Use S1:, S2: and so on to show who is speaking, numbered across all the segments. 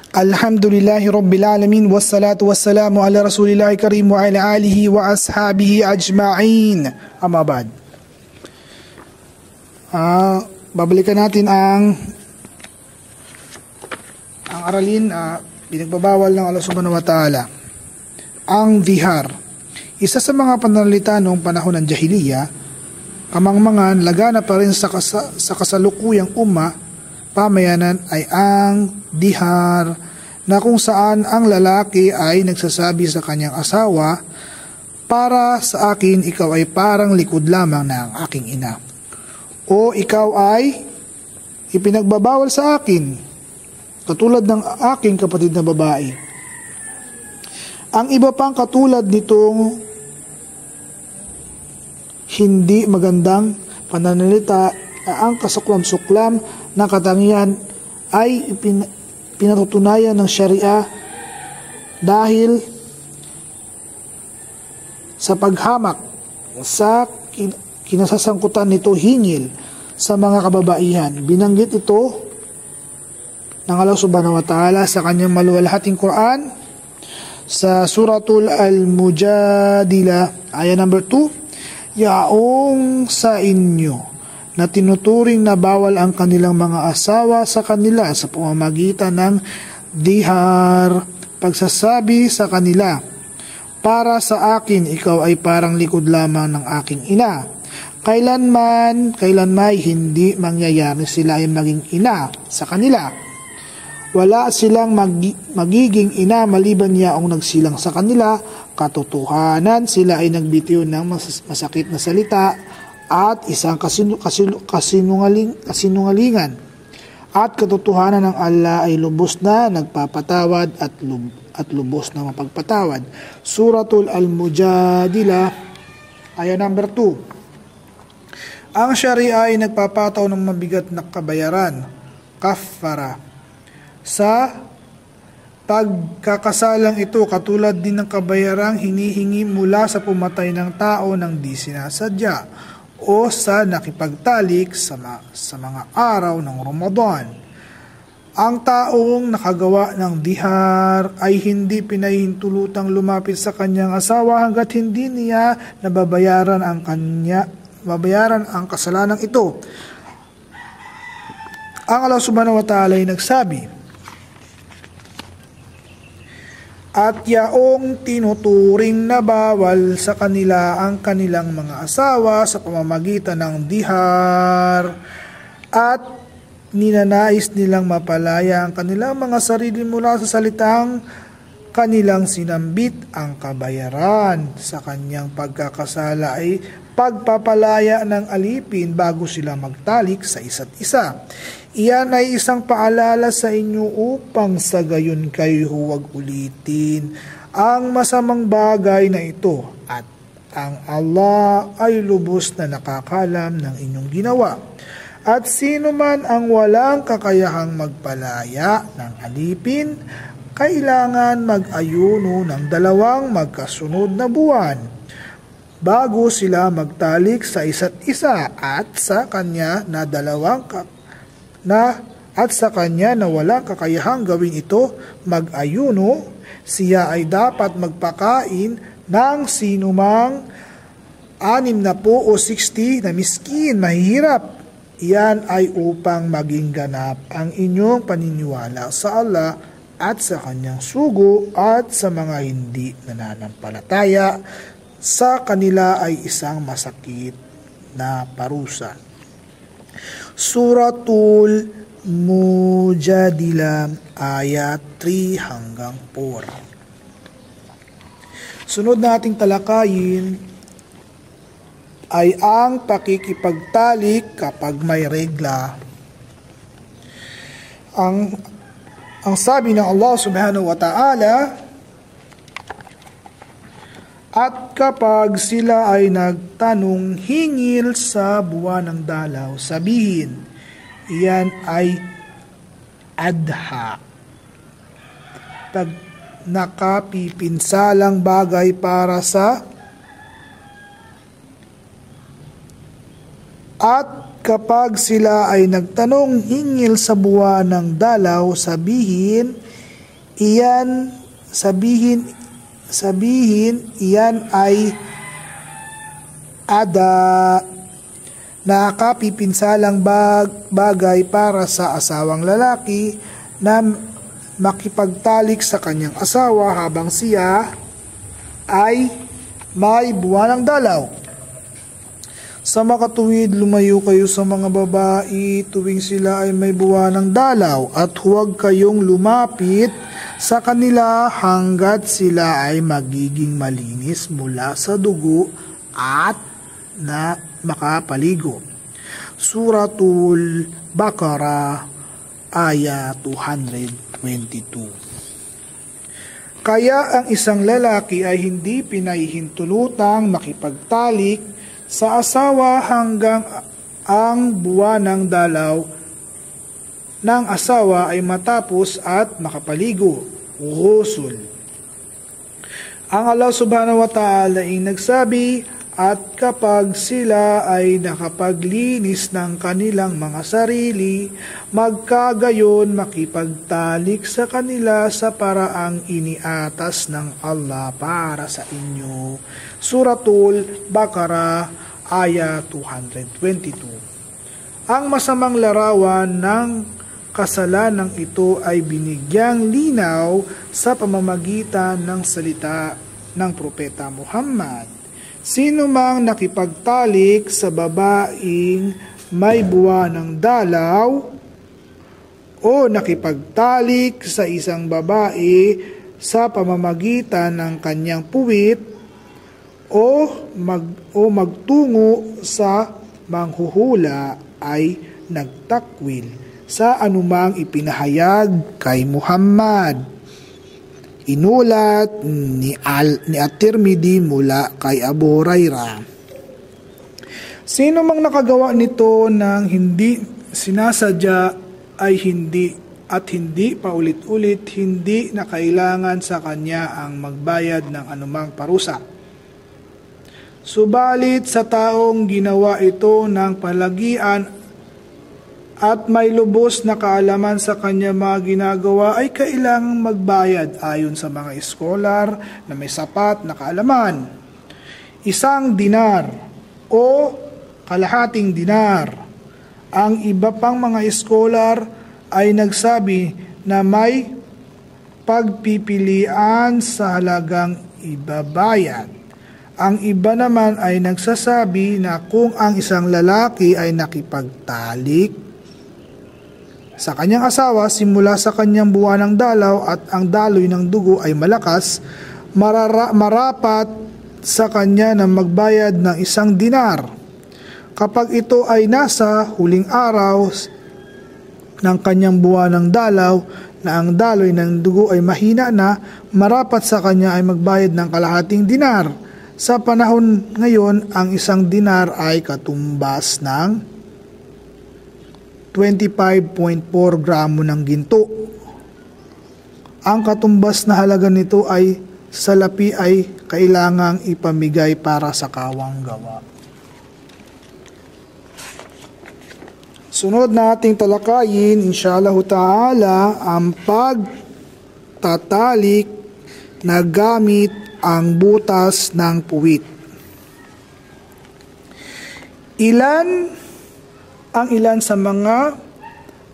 S1: Alhamdulillahi Rabbil Alamin, wassalatu wassalamu ala Rasulillahi Karim wa ala alihi wa ashabihi ajma'in. Amma ba'd. Babalikan natin ang aralin pinagbabawal ng Allah Subhanahu wa Ta'ala. Ang vihar. Isa sa mga pananalita noong panahon ng Jahiliya, kamangmangan lagana pa rin sa kasalukuyang pamayanan ay ang dihar, na kung saan ang lalaki ay nagsasabi sa kanyang asawa, para sa akin ikaw ay parang likod lamang ng aking ina, o ikaw ay ipinagbabawal sa akin katulad ng aking kapatid na babae. Ang iba pang katulad nitong hindi magandang pananalita, ang kasuklam-suklam na katangian ay pinatutunayan ng Sharia dahil sa paghamak sa kinasasangkutan nito hingil sa mga kababaihan. Binanggit ito ng Allah Subhanahu wa Ta'ala sa kanyang maluwalhating Quran sa Suratul Al-Mujadila, ayah number 2, yaong sa inyo na tinuturing na bawal ang kanilang mga asawa sa kanila sa pamamagitan ng dihar, pagsasabi sa kanila, para sa akin ikaw ay parang likod lamang ng aking ina. Kailanman hindi mangyayari sila ay maging ina sa kanila. Wala silang magiging ina maliban yaong nagsilang sa kanila. Katotohanan, sila ay nagbitiw ng masakit na salita at isang kasinungalingan. At katotohanan ng Allah ay lubos na nagpapatawad at lubos na mapagpatawad. Suratul Al-Mujadila, ayah number 2. Ang Sharia ay nagpapataw ng mabigat na kabayaran, kafara, sa pagkakasalang ito, katulad din ng kabayarang hinihingi mula sa pumatay ng tao nang di sinasadya o sa nakipagtalik sa mga araw ng Ramadan. Ang taong nakagawa ng dihar ay hindi pinahintulutang lumapit sa kanyang asawa hanggat hindi niya nababayaran ang kasalanang ito. Ang Allah Subhanahu wa Ta'ala ay nagsabi, at yaong tinuturing na bawal sa kanila ang kanilang mga asawa sa pamamagitan ng dihar, at ninanais nilang mapalaya ang kanilang mga sarili mula sa salitang kanilang sinambit, ang kabayaran sa kanyang pagkakasala ay pagpapalaya ng alipin bago sila magtalik sa isa't isa. Iyan ay isang paalala sa inyo upang sa gayon kayo huwag ulitin ang masamang bagay na ito, at ang Allah ay lubos na nakakalam ng inyong ginawa. At sino man ang walang kakayahang magpalaya ng alipin, kailangan mag-ayuno ng 2 magkasunod na buwan bago sila magtalik sa isa't isa, at sa kanya na walang kakayahang gawin ito mag-ayuno, siya ay dapat magpakain ng sinumang 60 o 60 na miskin, mahihirap. Iyan ay upang maging ganap ang inyong paniniwala sa Allah at sa kanyang sugo, at sa mga hindi nananampalataya sa kanila ay isang masakit na parusa. Suratul Mujadila, ayat 3 hanggang 4. Sunod nating talakayin ay ang pakikipagtalik kapag may regla. Ang sabi ng Allah Subhanahu wa Ta'ala, at kapag sila ay nagtanong hingil sa buwan ng dalaw, sabihin, iyan ay adha, pag nakapipinsalang bagay para sa, at kapag sila ay nagtanong hingil sa buwan ng dalaw, sabihin, Iyan sabihin iyan ay ada, nakapipinsalang bagay para sa asawang lalaki na makipagtalik sa kanyang asawa habang siya ay may buwanang dalaw. Sa makatuwid, lumayo kayo sa mga babae tuwing sila ay may buwanang dalaw at huwag kayong lumapit sa kanila hanggat sila ay magiging malinis mula sa dugo at na makapaligo. Suratul Baqarah, aya 222. Kaya ang isang lalaki ay hindi pinahihintulutang makipagtalik sa asawa hanggang ang buwanang dalaw ng asawa ay matapos at makapaligo, ghusl. Ang Allah subhanahu wa ta'ala ay nagsabi, at kapag sila ay nakapaglinis ng kanilang mga sarili, magkagayon makipagtalik sa kanila sa paraang iniatas ng Allah para sa inyo. Suratul Baqarah, aya 222. Ang masamang larawan ng kasalanang ito ay binigyang linaw sa pamamagitan ng salita ng Propeta Muhammad. Sino mang nakipagtalik sa babaeng may buwanang dalaw o nakipagtalik sa isang babae sa pamamagitan ng kanyang puwit o magtungo sa manghuhula ay nagtakwil sa anumang ipinahayag kay Muhammad. Inulat ni At-Tirmidhi mula kay Abu Hurairah. Sino mang nakagawa nito ng hindi sinasadya ay hindi paulit-ulit, hindi na kailangan sa kanya ang magbayad ng anumang parusa. Subalit sa taong ginawa ito ng palagian at may lubos na kaalaman sa kanya mga ginagawa ay kailangang magbayad ayon sa mga eskolar na may sapat na kaalaman. 1 dinar o kalahating dinar. Ang iba pang mga eskolar ay nagsabi na may pagpipilian sa halagang ibabayad. Ang iba naman ay nagsasabi na kung ang isang lalaki ay nakipagtalik sa kanyang asawa simula sa kanyang buwanang dalaw at ang daloy ng dugo ay malakas, marapat sa kanya na magbayad ng 1 dinar. Kapag ito ay nasa huling araw ng kanyang buwanang dalaw na ang daloy ng dugo ay mahina na, marapat sa kanya ay magbayad ng kalahating dinar. Sa panahon ngayon, ang 1 dinar ay katumbas ng 25.4 gramo ng ginto. Ang katumbas na halaga nito ay salapi ay kailangang ipamigay para sa kawang gawa. Sunod nating talakayin, inshallah ta'ala, ang pagtatalik na gamit ang butas ng puwit. Ang ilan sa mga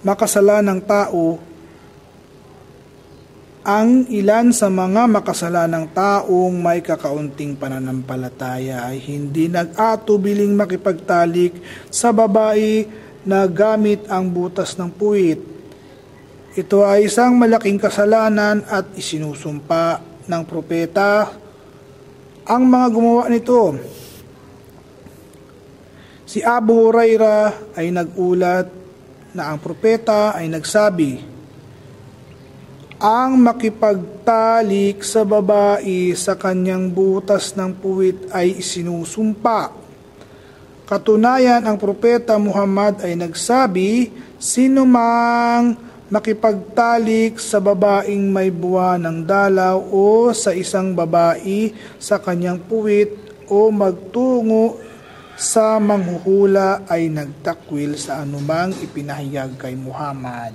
S1: makasalanang tao, taong may kakaunting pananampalataya ay hindi nag-atubiling makipagtalik sa babae na gamit ang butas ng puwit. Ito ay isang malaking kasalanan at isinusumpa ng propeta ang mga gumawa nito. Si Abu Hurairah ay nagulat na ang propeta ay nagsabi, ang makipagtalik sa babae sa kanyang butas ng puwit ay isinusumpa. Katunayan, ang propeta Muhammad ay nagsabi, sino mang makipagtalik sa babaeng may buwanang dalaw o sa isang babae sa kanyang puwit o magtungo sa manghuhula ay nagtakwil sa anumang ipinahayag kay Muhammad.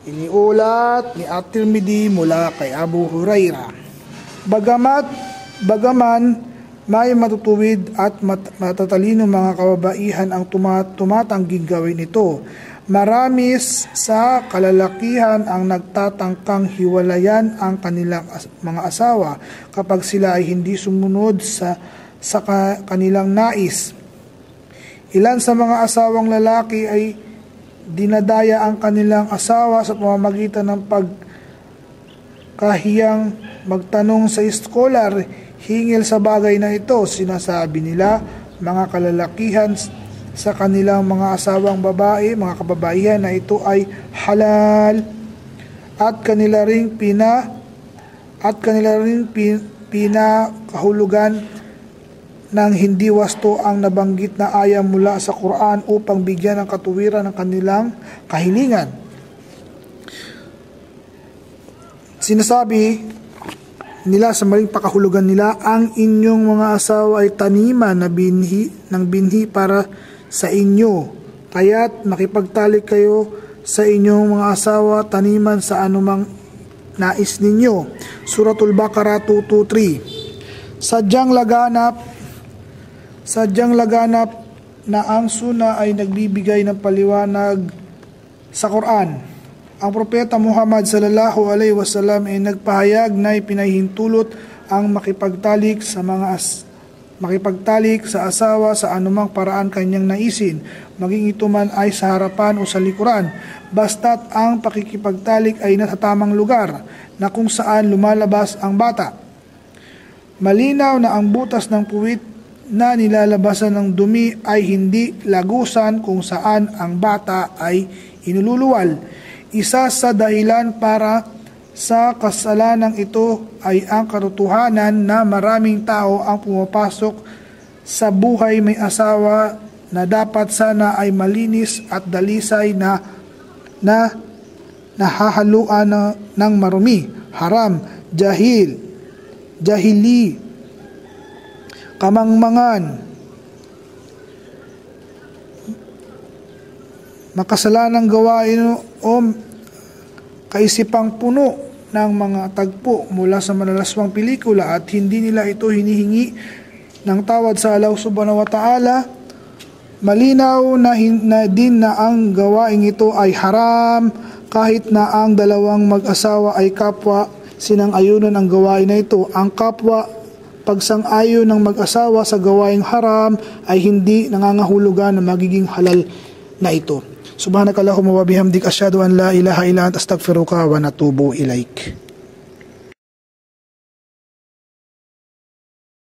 S1: Iniulat ni At-Tirmidhi mula kay Abu Hurairah. Bagaman may matutuwid at matatalino mga kababaihan ang tumatangging gawin ito, marami sa kalalakihan ang nagtatangkang hiwalayan ang kanilang mga asawa kapag sila ay hindi sumunod sa kanilang nais. Ilan sa mga asawang lalaki ay dinadaya ang kanilang asawa sa pamamagitan ng pagkahiyang magtanong sa scholar hingil sa bagay na ito. Sinasabi nila, mga kalalakihan, sa kanilang mga asawang babae, mga kababaihan, na ito ay halal at kanila ring pinakahulugan ng hindi wasto ang nabanggit na aya mula sa Quran upang bigyan ng katuwiran ng kanilang kahilingan. Sinasabi nila sa maling pakahulugan nila, ang inyong mga asawa ay taniman na binhi para sa inyo, kaya't makipagtalik kayo sa inyong mga asawa taniman sa anumang nais ninyo. Suratul Baqarah 223. Sadyang laganap na ang suna ay nagbibigay ng paliwanag sa Quran. Ang propeta Muhammad sallallahu alaihi wasallam ay nagpahayag na ipinahintulot ang makipagtalik sa asawa sa anumang paraan kanyang naisin, maging ito man ay sa harapan o sa likuran, basta't ang pakikipagtalik ay nasa tamang lugar na kung saan lumalabas ang bata. Malinaw na ang butas ng puwit na nilalabasan ng dumi ay hindi lagusan kung saan ang bata ay inululuwal. Isa sa dahilan para sa kasalanang ito ay ang katotohanan na maraming tao ang pumapasok sa buhay may asawa na dapat sana ay malinis at dalisay na nahahaluan ng marumi, haram, jahili, kamangmangan, makasalanang gawain o kaisipang puno ng mga tagpo mula sa malalaswang pelikula at hindi nila ito hinihingi ng tawad sa Allah subhanahu wa ta'ala. Malinaw na din na ang gawaing ito ay haram kahit na ang dalawang mag-asawa ay kapwa sinang-ayunan ang gawain na ito. Ang kapwa pagsang-ayon ng mag-asawa sa gawaing haram ay hindi nangangahulugan na magiging halal na ito. Subhanakallahumma wa bihamdik, asyhadu an la ilaha illa anta, astaghfiruka wa natubu ilaik.